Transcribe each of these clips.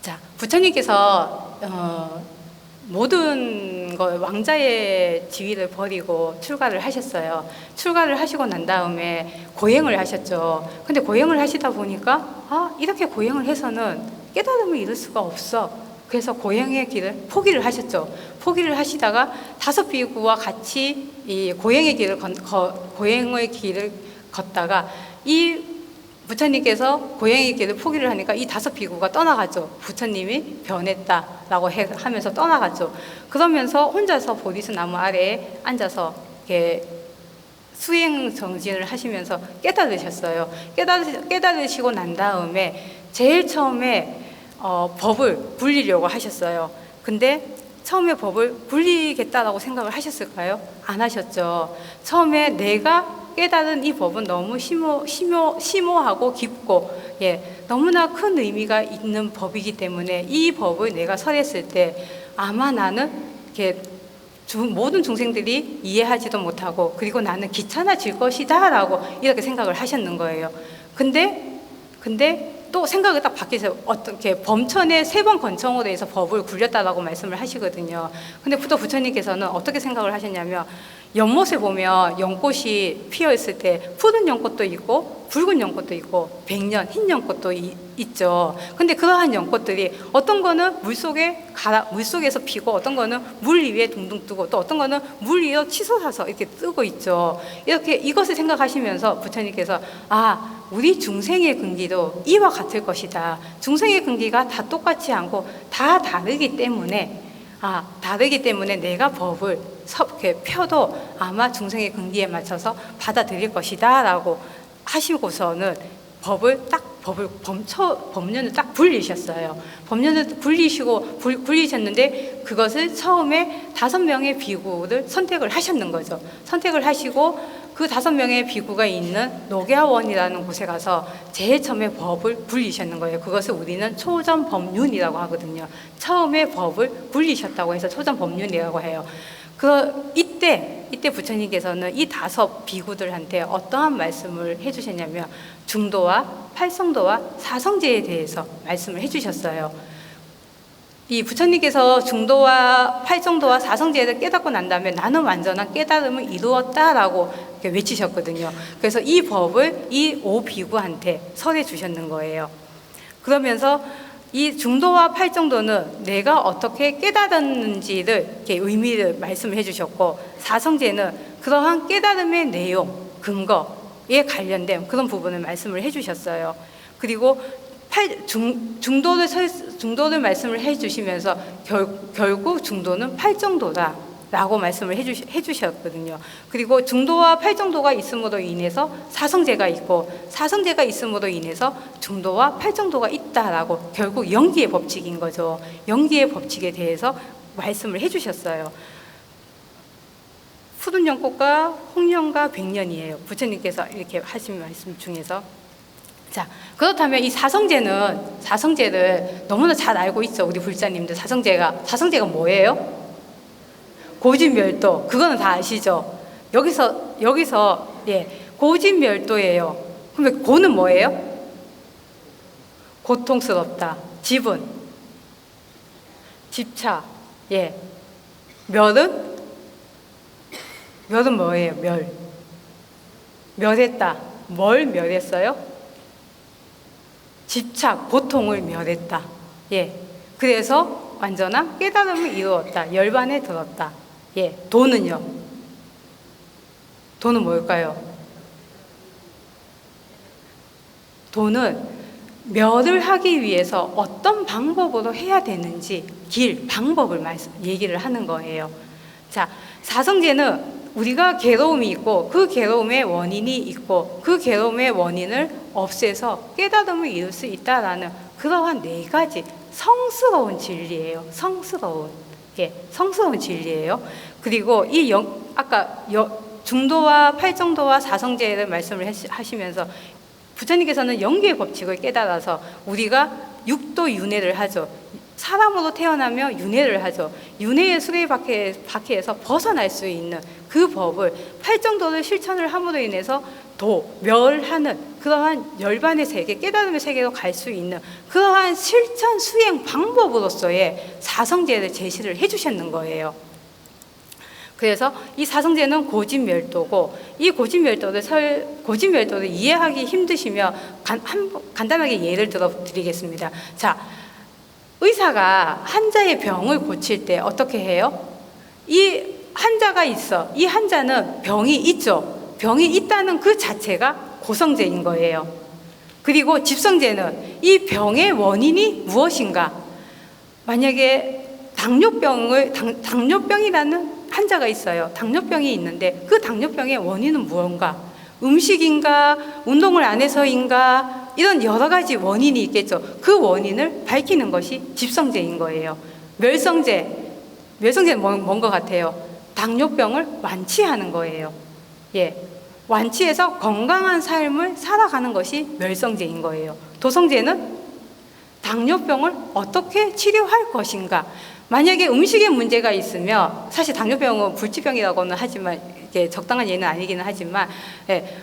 자, 부처님께서 모든 왕자의 지위를 버리고 출가를 하셨어요. 출가를 하시고 난 다음에 고행을 하셨죠. 근데 고행을 하시다 보니까 이렇게 고행을 해서는 깨달음을 이룰 수가 없어. 그래서 고행의 길을 포기를 하셨죠. 포기를 하시다가 5 비구와 같이 이 고행의 길을 걷다가 이 부처님께서 고행의 길을 포기를 하니까 이 5 비구가 떠나가죠. 부처님이 변했다라고 하면서 떠나가죠. 그러면서 혼자서 보리수 나무 아래에 앉아서 이렇게 수행 정진을 하시면서 깨달으셨어요. 깨달으시고 난 다음에 제일 처음에 법을 굴리려고 하셨어요. 근데 처음에 법을 굴리겠다라고 생각을 하셨을까요? 안 하셨죠. 처음에 내가 깨달은 이 법은 너무 심오하고 깊고 너무나 큰 의미가 있는 법이기 때문에 이 법을 내가 설했을 때 아마 나는 이렇게 모든 중생들이 이해하지도 못하고 그리고 나는 귀찮아질 것이다 라고 이렇게 생각을 하셨는 거예요. 근데 또 생각이 딱 바뀌어서 어떻게 범천에 3번 권총으로 해서 법을 굴렸다라고 말씀을 하시거든요. 근데 또 부처님께서는 어떻게 생각을 하셨냐면 연못에 보면 연꽃이 피어 있을 때 푸른 연꽃도 있고 붉은 연꽃도 있고 백년 흰 연꽃도 있죠. 근데 그러한 연꽃들이 어떤 거는 물속에서 피고 어떤 거는 물 위에 둥둥 뜨고 또 어떤 거는 물 위에 치솟아서 이렇게 뜨고 있죠. 이렇게 이것을 생각하시면서 부처님께서 우리 중생의 근기도 이와 같을 것이다. 중생의 근기가 다 똑같지 않고 다 다르기 때문에 내가 법을 이렇게 펴도 아마 중생의 근기에 맞춰서 받아들일 것이다 라고 하시고서는 법륜을 딱 굴리셨어요. 법륜을 굴리셨는데 그것을 처음에 5명의 비구를 선택을 하셨는 거죠. 선택을 하시고 그 5명의 비구가 있는 녹야원이라는 곳에 가서 제일 처음에 법을 굴리셨는 거예요. 그것을 우리는 초전법륜이라고 하거든요. 처음에 법을 굴리셨다고 해서 초전법륜이라고 해요. 이때 부처님께서는 이 5 비구들한테 어떠한 말씀을 해주셨냐면 중도와 팔성도와 사성제에 대해서 말씀을 해주셨어요. 이 부처님께서 중도와 팔정도와 사성제를 깨닫고 난 다음에 나는 완전한 깨달음을 이루었다라고 외치셨거든요. 그래서 이 법을 이 5 비구한테 설해 주셨는 거예요. 그러면서 이 중도와 팔정도는 내가 어떻게 깨달았는지를 이렇게 의미를 말씀을 해주셨고 사성제는 그러한 깨달음의 내용, 근거에 관련된 그런 부분을 말씀을 해주셨어요. 그리고 중도를 말씀을 해주시면서 결국 중도는 팔정도다라고 말씀을 해주셨거든요. 그리고 중도와 팔정도가 있음으로 인해서 사성제가 있고 사성제가 있음으로 인해서 중도와 팔정도가 있다라고 결국 연기의 법칙인 거죠. 연기의 법칙에 대해서 말씀을 해주셨어요. 푸른 연꽃과 홍련과 백년이에요. 부처님께서 이렇게 하신 말씀 중에서. 자, 그렇다면 이 사성제를 너무나 잘 알고 있죠. 우리 불자님들 사성제가 뭐예요? 고진멸도. 그거는 다 아시죠? 여기서 고진멸도예요. 그럼 고는 뭐예요? 고통스럽다. 집은 집착. 멸은 뭐예요? 멸했다. 뭘 멸했어요? 집착, 고통을 멸했다. 그래서 완전한 깨달음을 이루었다. 열반에 들었다. 도는요? 도는 뭘까요? 도는 멸을 하기 위해서 어떤 방법으로 해야 되는지 방법을 얘기를 하는 거예요. 자, 사성제는 우리가 괴로움이 있고 그 괴로움의 원인이 있고 그 괴로움의 원인을 없애서 깨달음을 이룰 수 있다라는 그러한 4가지 성스러운 진리예요. 성스러운 진리예요. 그리고 아까 중도와 팔정도와 사성제를 말씀을 하시면서 부처님께서는 연기의 법칙을 깨달아서 우리가 6도 윤회를 하죠. 사람으로 태어나며 윤회를 하죠. 윤회의 수레바퀴에서 벗어날 수 있는 그 법을 팔정도를 실천을 함으로 인해서 멸하는 그러한 열반의 세계, 깨달음의 세계로 갈 수 있는 그러한 실천 수행 방법으로서의 사성제를 제시를 해주셨는 거예요. 그래서 이 사성제는 고진멸도고, 이 고진멸도를 이해하기 힘드시면 간단하게 예를 들어 드리겠습니다. 자, 의사가 환자의 병을 고칠 때 어떻게 해요? 이 환자가 있어. 이 환자는 병이 있죠. 병이 있다는 그 자체가 고성제인 거예요. 그리고 집성제는 이 병의 원인이 무엇인가? 만약에 당뇨병이라는 환자가 있어요. 당뇨병이 있는데 그 당뇨병의 원인은 무언가? 음식인가? 운동을 안 해서인가? 이런 여러 가지 원인이 있겠죠. 그 원인을 밝히는 것이 집성제인 거예요. 멸성제는 뭔 것 같아요? 당뇨병을 완치하는 거예요. 예, 완치해서 건강한 삶을 살아가는 것이 멸성제인 거예요. 도성제는 당뇨병을 어떻게 치료할 것인가? 만약에 음식에 문제가 있으면, 사실 당뇨병은 불치병이라고는 하지만 이게 적당한 예는 아니기는 하지만, 예,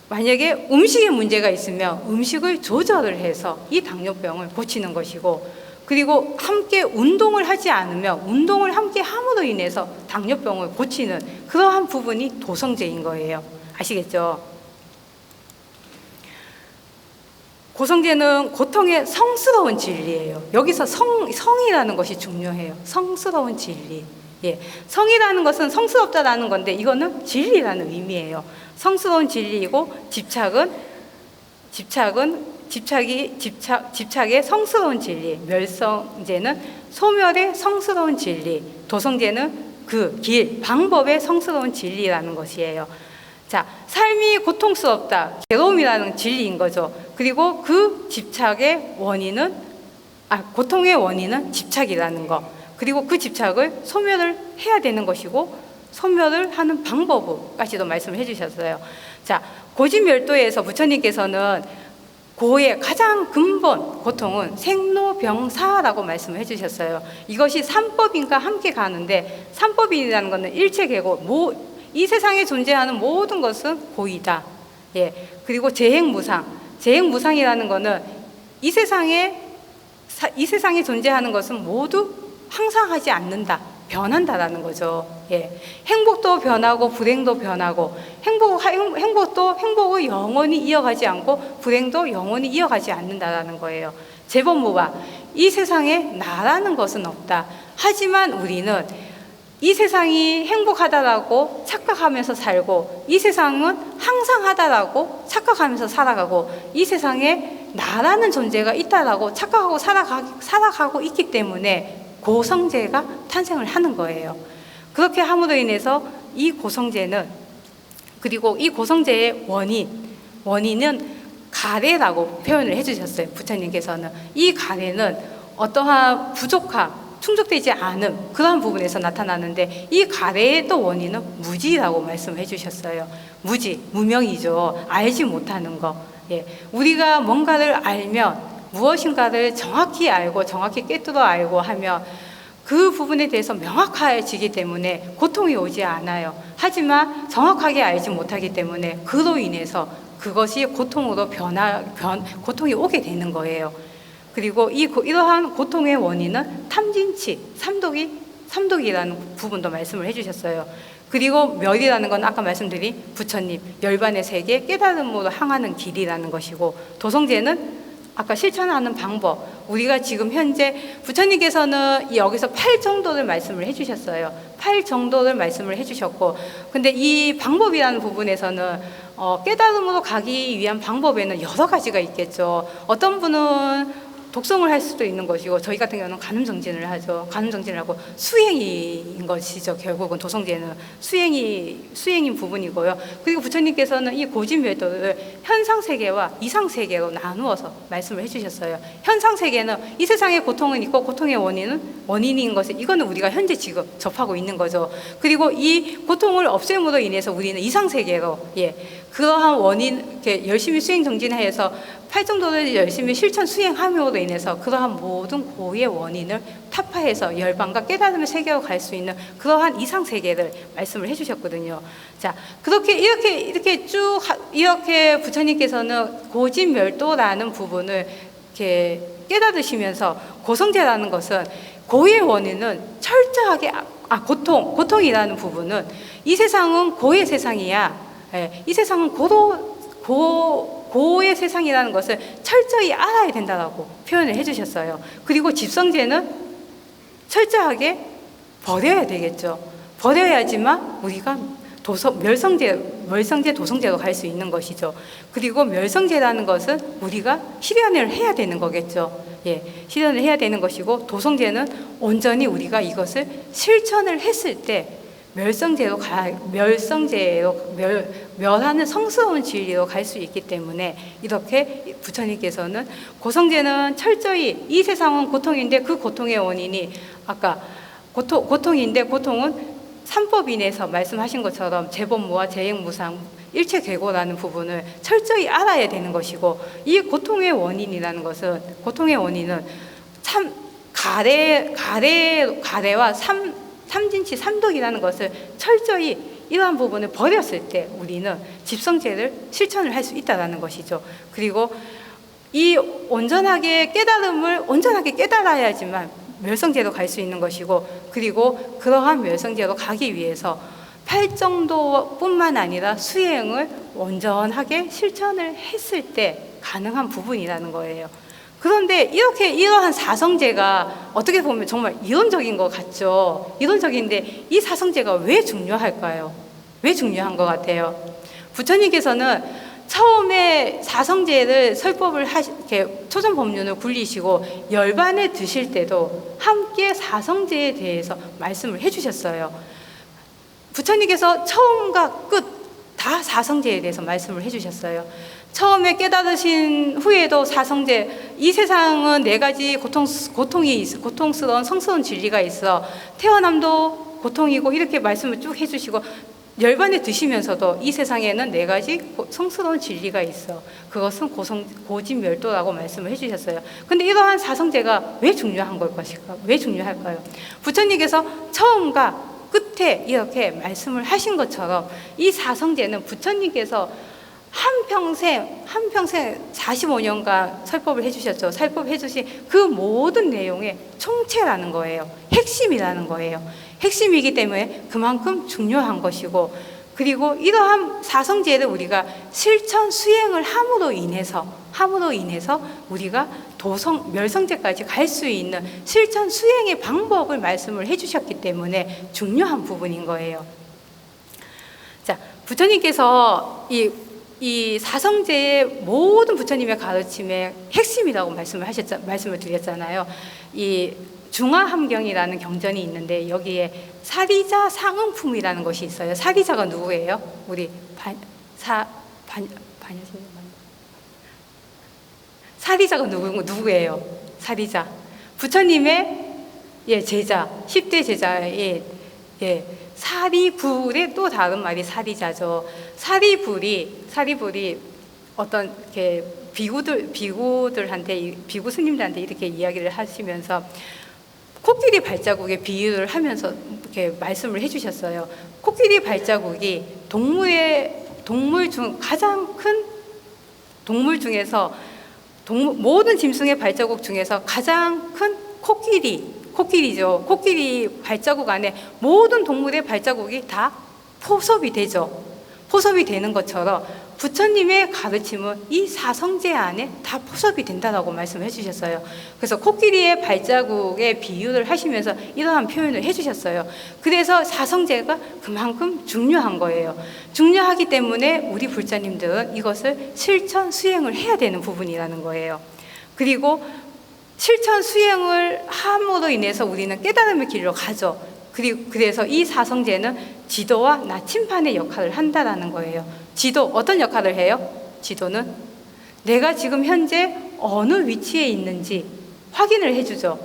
만약에 음식에 문제가 있으면 음식을 조절을 해서 이 당뇨병을 고치는 것이고, 그리고 함께 운동을 하지 않으면 운동을 함께 함으로 인해서 당뇨병을 고치는 그러한 부분이 도성제인 거예요. 아시겠죠? 고성제는 고통의 성스러운 진리예요. 여기서 성이라는 것이 중요해요. 성스러운 진리. 예, 성이라는 것은 성스럽다라는 건데 이거는 진리라는 의미예요. 성스러운 진리이고 집착의 성스러운 진리. 멸성제는 소멸의 성스러운 진리. 도성제는 그 길, 방법의 성스러운 진리라는 것이에요. 자, 삶이 고통스럽다. 괴로움이라는 진리인 거죠. 그리고 그 고통의 원인은 집착이라는 거. 그리고 그 집착을 소멸을 해야 되는 것이고, 소멸을 하는 방법까지도 말씀을 해주셨어요. 자, 고진멸도에서 부처님께서는 고의 가장 근본 고통은 생로병사라고 말씀을 해주셨어요. 이것이 삼법인과 함께 가는데, 삼법이라는 것은 일체계고, 이 세상에 존재하는 모든 것은 고이다. 예. 그리고 재행무상이라는 것은 이 세상에 존재하는 것은 모두 항상하지 않는다. 변한다라는 거죠. 예. 행복도 변하고 불행도 변하고, 행복을 영원히 이어가지 않고 불행도 영원히 이어가지 않는다라는 거예요. 재범무바. 이 세상에 나라는 것은 없다. 하지만 우리는 이 세상이 행복하다라고 착각하면서 살고, 이 세상은 항상하다라고 착각하면서 살아가고, 이 세상에 나라는 존재가 있다라고 착각하고 살아가고 있기 때문에 고성제가 탄생을 하는 거예요. 그렇게 함으로 인해서 이 고성제는, 그리고 이 고성제의 원인은 가래라고 표현을 해주셨어요. 부처님께서는 이 가래는 어떠한 부족함, 충족되지 않은 그러한 부분에서 나타나는데, 이 가래의 또 원인은 무지라고 말씀해 주셨어요. 무명이죠. 알지 못하는 거. 예. 우리가 뭔가를 알면, 무엇인가를 정확히 알고 정확히 꿰뚫어 알고 하면 그 부분에 대해서 명확해지기 때문에 고통이 오지 않아요. 하지만 정확하게 알지 못하기 때문에 그로 인해서 그것이 고통이 오게 되는 거예요. 그리고 이러한 고통의 원인은 탐진치, 삼독이라는 부분도 말씀을 해주셨어요. 그리고 멸이라는 건 아까 말씀드린 부처님, 열반의 세계 깨달음으로 향하는 길이라는 것이고, 도성제는 아까 실천하는 방법, 우리가 지금 현재 부처님께서는 여기서 8정도를 말씀을 해주셨어요. 8정도를 말씀을 해주셨고, 근데 이 방법이라는 부분에서는 깨달음으로 가기 위한 방법에는 여러 가지가 있겠죠. 어떤 분은 독성을 할 수도 있는 것이고, 저희 같은 경우는 간음정진을 하죠. 간음정진을 하고 수행인 것이죠. 결국은 도성제는 수행인 부분이고요. 그리고 부처님께서는 이 고진멸도를 현상세계와 이상세계로 나누어서 말씀을 해주셨어요. 현상세계는 이 세상에 고통은 있고, 고통의 원인인 것은 이거는 우리가 현재 지금 접하고 있는 거죠. 그리고 이 고통을 없앰으로 인해서 우리는 이상세계로, 예, 그러한 원인, 이렇게 열심히 수행 정진해서 팔정도를 열심히 실천 수행함으로 인해서 그러한 모든 고의 원인을 타파해서 열반과 깨달음의 세계로 갈 수 있는 그러한 이상 세계를 말씀을 해주셨거든요. 자, 그렇게 이렇게 쭉 이렇게 부처님께서는 고진멸도라는 부분을 이렇게 깨달으시면서 고성제라는 것은 고의 원인은 철저하게 고통이라는 부분은 이 세상은 고의 세상이야. 예, 이 세상은 고의 세상이라는 것을 철저히 알아야 된다라고 표현을 해주셨어요. 그리고 집성제는 철저하게 버려야 되겠죠. 버려야지만 우리가 멸성제, 도성제로 갈 수 있는 것이죠. 그리고 멸성제라는 것은 우리가 실현을 해야 되는 거겠죠. 예, 실현을 해야 되는 것이고, 도성제는 온전히 우리가 이것을 실천을 했을 때 멸하는 성스러운 진리로 갈 수 있기 때문에 이렇게 부처님께서는 고성제는 철저히 이 세상은 고통인데 그 고통의 원인이 아까 고통인데 고통은 삼법인에서 말씀하신 것처럼 재본무와 재행무상 일체괴고라는 부분을 철저히 알아야 되는 것이고, 이 고통의 원인이라는 것은 고통의 원인은 참 가래와 삼진치 삼독이라는 것을 철저히 이러한 부분을 버렸을 때 우리는 집성제를 실천을 할 수 있다는 것이죠. 그리고 이 온전하게 깨달음을 온전하게 깨달아야지만 멸성제로 갈 수 있는 것이고, 그리고 그러한 멸성제로 가기 위해서 팔정도뿐만 아니라 수행을 온전하게 실천을 했을 때 가능한 부분이라는 거예요. 그런데 이러한 사성제가 어떻게 보면 정말 이론적인 것 같죠. 이론적인데 이 사성제가 왜 중요할까요? 왜 중요한 것 같아요? 부처님께서는 처음에 사성제를 설법을 이렇게 초전법륜을 굴리시고 열반에 드실 때도 함께 사성제에 대해서 말씀을 해주셨어요. 부처님께서 처음과 끝 다 사성제에 대해서 말씀을 해주셨어요. 처음에 깨달으신 후에도 사성제, 이 세상은 네 가지 고통스러운 성스러운 진리가 있어. 태어남도 고통이고 이렇게 말씀을 쭉 해주시고, 열반에 드시면서도 이 세상에는 네 가지 성스러운 진리가 있어. 그것은 고진멸도라고 말씀을 해주셨어요. 근데 이러한 사성제가 왜 중요한 것일까? 왜 중요할까요? 부처님께서 처음과 끝에 이렇게 말씀을 하신 것처럼 이 사성제는 부처님께서 한평생 45년간 설법을 해주셨죠. 설법해 주신 그 모든 내용의 총체라는 거예요. 핵심이라는 거예요. 핵심이기 때문에 그만큼 중요한 것이고, 그리고 이러한 사성제를 우리가 실천 수행을 함으로 인해서 우리가 멸성제까지 갈 수 있는 실천 수행의 방법을 말씀을 해주셨기 때문에 중요한 부분인 거예요. 자, 부처님께서 이 사성제의 모든 부처님의 가르침의 핵심이라고 말씀을 드렸잖아요. 이 중화함경이라는 경전이 있는데 여기에 사리자 상응품이라는 것이 있어요. 사리자가 누구예요? 우리 사리자가 누구예요? 사리자. 부처님의 제자, 10대 제자의 사리불의 또 다른 말이 사리자죠. 사리불이 어떤 이렇게 비구 스님들한테 이렇게 이야기를 하시면서 코끼리 발자국에 비유를 하면서 이렇게 말씀을 해주셨어요. 코끼리 발자국이 가장 큰 동물 중에서 모든 짐승의 발자국 중에서 가장 큰 코끼리죠. 코끼리 발자국 안에 모든 동물의 발자국이 다 포섭이 되죠. 포섭이 되는 것처럼 부처님의 가르침은 이 사성제 안에 다 포섭이 된다라고 말씀해 주셨어요. 그래서 코끼리의 발자국에 비유를 하시면서 이러한 표현을 해주셨어요. 그래서 사성제가 그만큼 중요한 거예요. 중요하기 때문에 우리 불자님들은 이것을 실천 수행을 해야 되는 부분이라는 거예요. 그리고 실천 수행을 함으로 인해서 우리는 깨달음의 길로 가죠. 그래서 이 사성제는 지도와 나침판의 역할을 한다라는 거예요. 지도, 어떤 역할을 해요? 지도는 내가 지금 현재 어느 위치에 있는지 확인을 해주죠.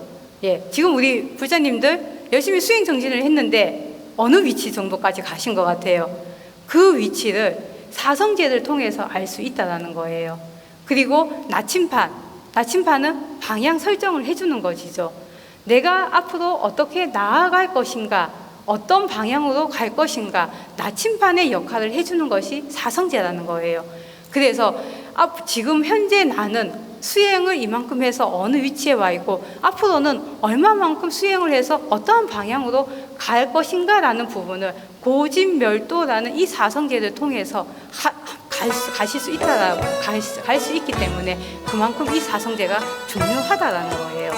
지금 우리 불자님들 열심히 수행 정진을 했는데 어느 위치 정도까지 가신 것 같아요? 그 위치를 사성제를 통해서 알 수 있다라는 거예요. 그리고 나침판은 방향 설정을 해주는 것이죠. 내가 앞으로 어떻게 나아갈 것인가, 어떤 방향으로 갈 것인가, 나침판의 역할을 해주는 것이 사성제라는 거예요. 그래서 지금 현재 나는 수행을 이만큼 해서 어느 위치에 와 있고 앞으로는 얼마만큼 수행을 해서 어떠한 방향으로 갈 것인가 라는 부분을 고진멸도라는 이 사성제를 통해서 가실 수 있다라고 갈 수 있기 때문에 그만큼 이 사성제가 중요하다라는 거예요.